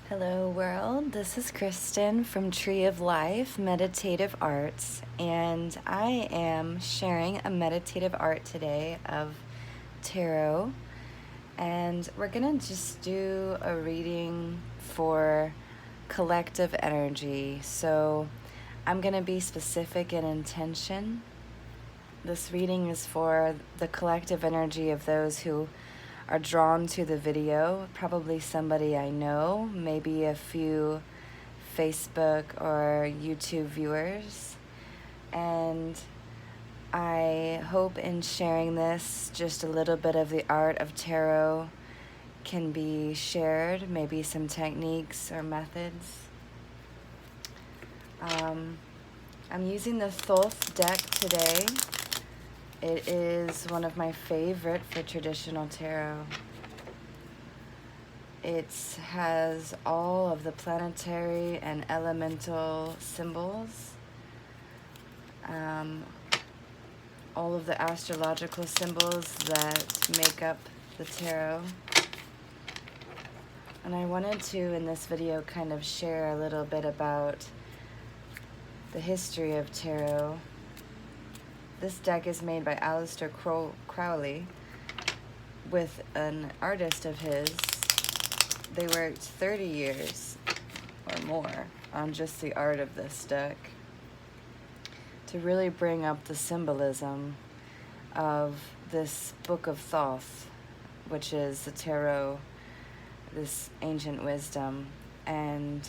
Hello, world. This is Kristen from Tree of Life Meditative Arts, and I am sharing a meditative art today of tarot. And we're gonna just do a reading for collective energy. So I'm gonna be specific in intention. This reading is for the collective energy of those who are drawn to the video, probably somebody I know, maybe a few Facebook or YouTube viewers. And I hope in sharing this, just a little bit of the art of tarot can be shared, maybe some techniques or methods. I'm using the Thoth deck today. It is one of my favorite for traditional tarot. It has all of the planetary and elemental symbols, all of the astrological symbols that make up the tarot. And I wanted to, in this video, kind of share a little bit about the history of tarot. This deck is made by Aleister Crowley with an artist of his. They worked 30 years or more on just the art of this deck to really bring up the symbolism of this Book of Thoth, which is the tarot, this ancient wisdom. And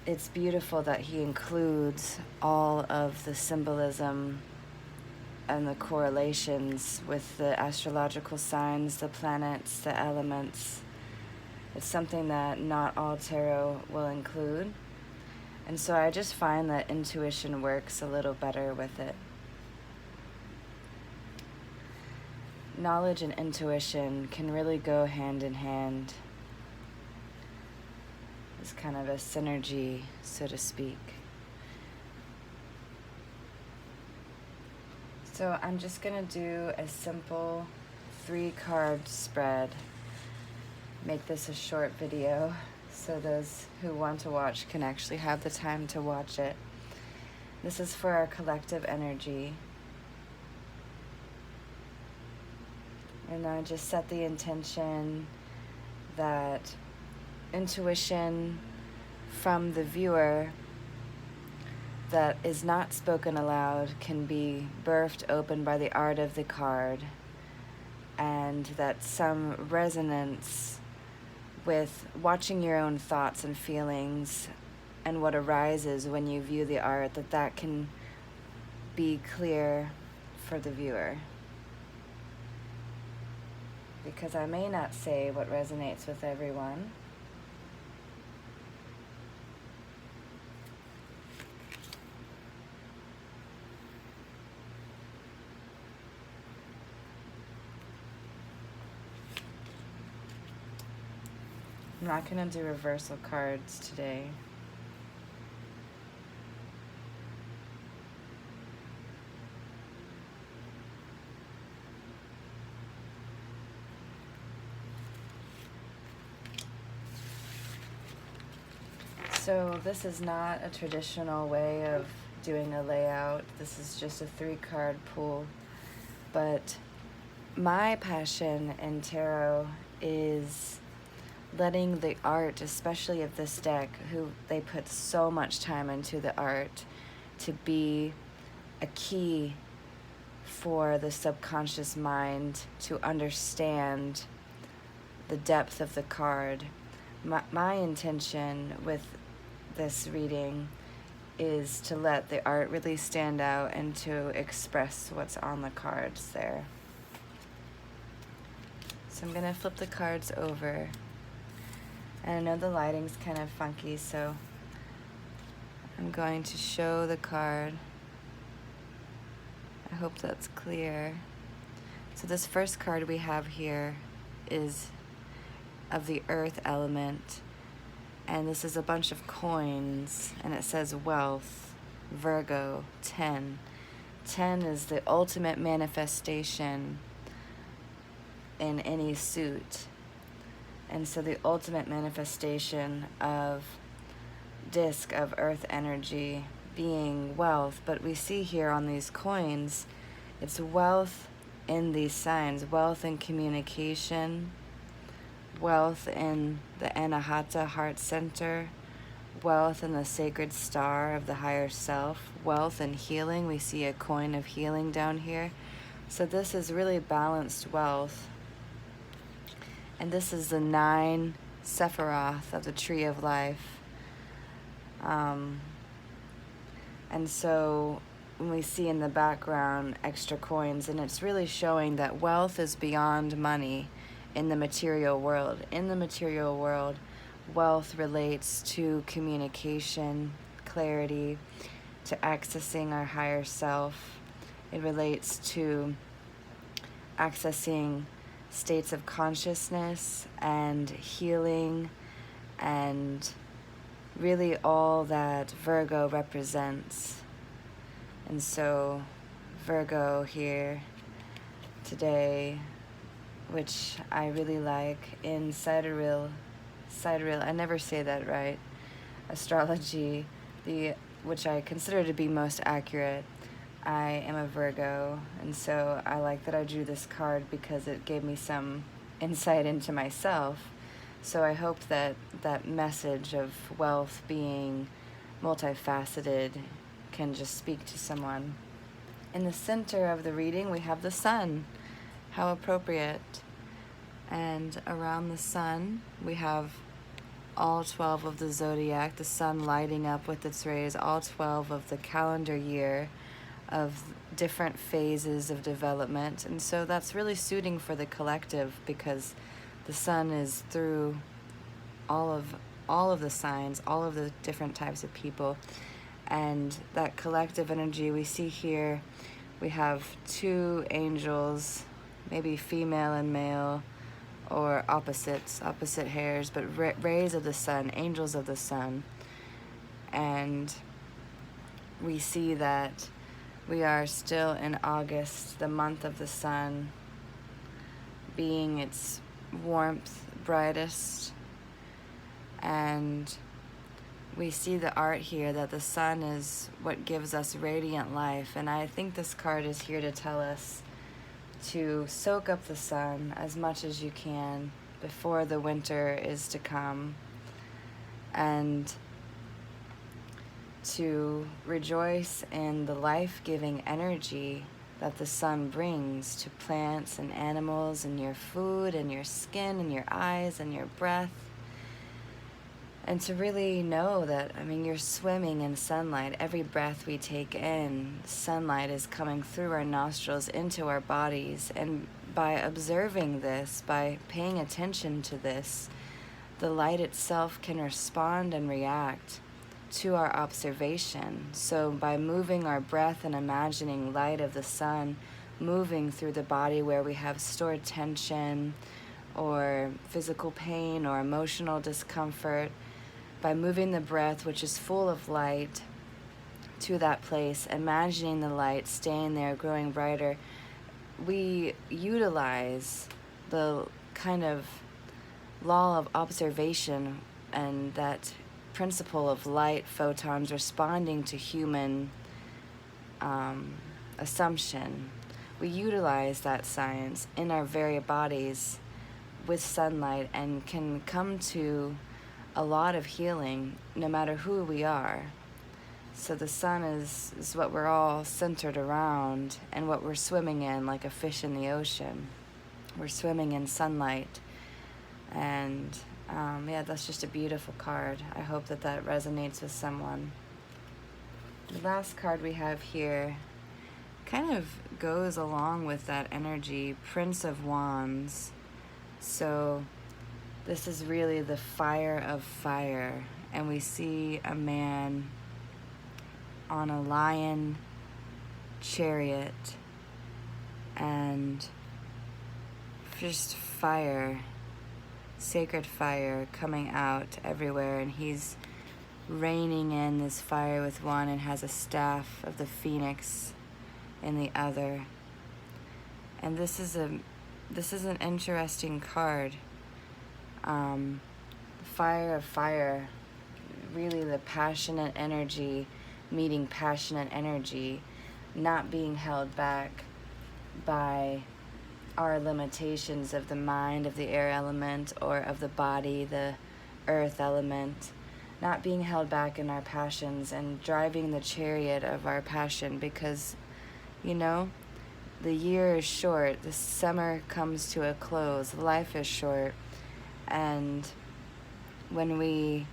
it's beautiful that he includes all of the symbolism and the correlations with the astrological signs, the planets, the elements. It's something that not all tarot will include. And so I just find that intuition works a little better with it. Knowledge and intuition can really go hand in hand. It's kind of a synergy, so to speak. So I'm just gonna do a simple 3-card spread. Make this a short video so those who want to watch can actually have the time to watch it. This is for our collective energy. And I just set the intention that intuition from the viewer that is not spoken aloud can be birthed open by the art of the card, and that some resonance with watching your own thoughts and feelings and what arises when you view the art, that can be clear for the viewer. Because I may not say what resonates with everyone. I'm not going to do reversal cards today. So this is not a traditional way of doing a layout. This is just a 3-card pool. But my passion in tarot is letting the art, especially of this deck, who they put so much time into the art, to be a key for the subconscious mind to understand the depth of the card. My intention with this reading is to let the art really stand out and to express what's on the cards there. So I'm going to flip the cards over. And I know the lighting's kind of funky, so I'm going to show the card. I hope that's clear. So this first card we have here is of the earth element. And this is a bunch of coins, and it says wealth, Virgo, 10. 10 is the ultimate manifestation in any suit. And so the ultimate manifestation of disk of earth energy being wealth. But we see here on these coins, it's wealth in these signs, wealth in communication, wealth in the Anahata heart center, wealth in the sacred star of the higher self, wealth and healing. We see a coin of healing down here. So this is really balanced wealth. And this is the 9 Sephiroth of the Tree of Life. And so when we see in the background extra coins, and it's really showing that wealth is beyond money in the material world. In the material world, wealth relates to communication, clarity, to accessing our higher self. It relates to accessing states of consciousness and healing, and really all that Virgo represents. And so Virgo here today, which I really like in sidereal, I never say that right, astrology, which I consider to be most accurate. I am a Virgo, and so I like that I drew this card because it gave me some insight into myself. So I hope that that message of wealth being multifaceted can just speak to someone. In the center of the reading, we have the sun. How appropriate. And around the sun, we have all 12 of the zodiac, the sun lighting up with its rays, all 12 of the calendar year of different phases of development. And so that's really suiting for the collective, because the sun is through all of the signs, all of the different types of people. And that collective energy we see here, we have 2 angels, maybe female and male, or opposite hairs, but rays of the sun, angels of the sun. And we see that we are still in August, the month of the sun, being its warmth brightest. And we see the art here that the sun is what gives us radiant life. And I think this card is here to tell us to soak up the sun as much as you can before the winter is to come, and to rejoice in the life-giving energy that the sun brings to plants and animals and your food and your skin and your eyes and your breath. And to really know that, I mean, you're swimming in sunlight. Every breath we take in, sunlight is coming through our nostrils into our bodies. And by observing this, by paying attention to this, the light itself can respond and react to our observation. So by moving our breath and imagining light of the sun moving through the body where we have stored tension or physical pain or emotional discomfort, by moving the breath, which is full of light, to that place, imagining the light staying there, growing brighter, we utilize the kind of law of observation and that principle of light photons responding to human assumption. We utilize that science in our very bodies with sunlight and can come to a lot of healing no matter who we are. So the sun is what we're all centered around, and what we're swimming in like a fish in the ocean. We're swimming in sunlight. And yeah, that's just a beautiful card. I hope that that resonates with someone. The last card we have here kind of goes along with that energy, Prince of Wands. So this is really the fire of fire, and we see a man on a lion chariot, and just fire, sacred fire coming out everywhere, and he's raining in this fire with one and has a staff of the phoenix in the other. And this is an interesting card. Fire of fire, really the passionate energy meeting passionate energy, not being held back by our limitations of the mind, of the air element, or of the body, the earth element, not being held back in our passions and driving the chariot of our passion, because, you know, the year is short, the summer comes to a close, life is short, and when we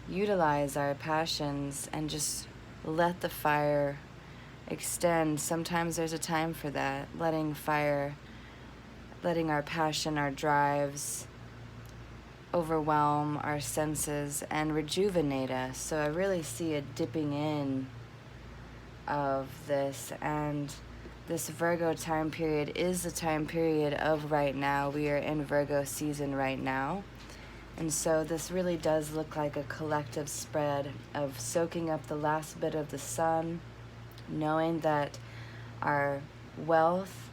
utilize our passions and just let the fire extend, sometimes there's a time for that, letting our passion, our drives overwhelm our senses and rejuvenate us. So I really see a dipping in of this, and this Virgo time period is the time period of right now. We are in Virgo season right now. And so this really does look like a collective spread of soaking up the last bit of the sun, knowing that our wealth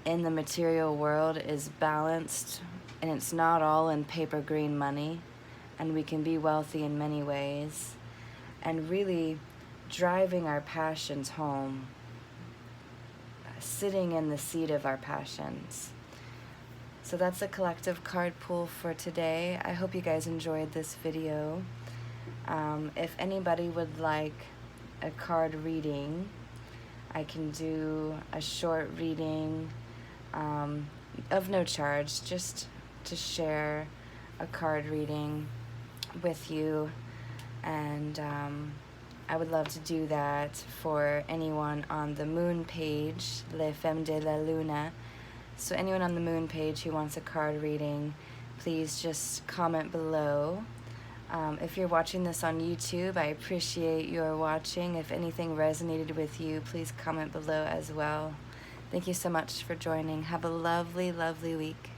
in the material world is balanced, and it's not all in paper green money, and we can be wealthy in many ways, and really driving our passions home, sitting in the seat of our passions. So that's a collective card pool for today. I hope you guys enjoyed this video. If anybody would like a card reading, I can do a short reading of no charge, just to share a card reading with you. And I would love to do that for anyone on the moon page, Les Femmes de la Luna. So anyone on the moon page who wants a card reading, please just comment below. If you're watching this on YouTube, I appreciate your watching. If anything resonated with you, please comment below as well. Thank you so much for joining. Have a lovely, lovely week.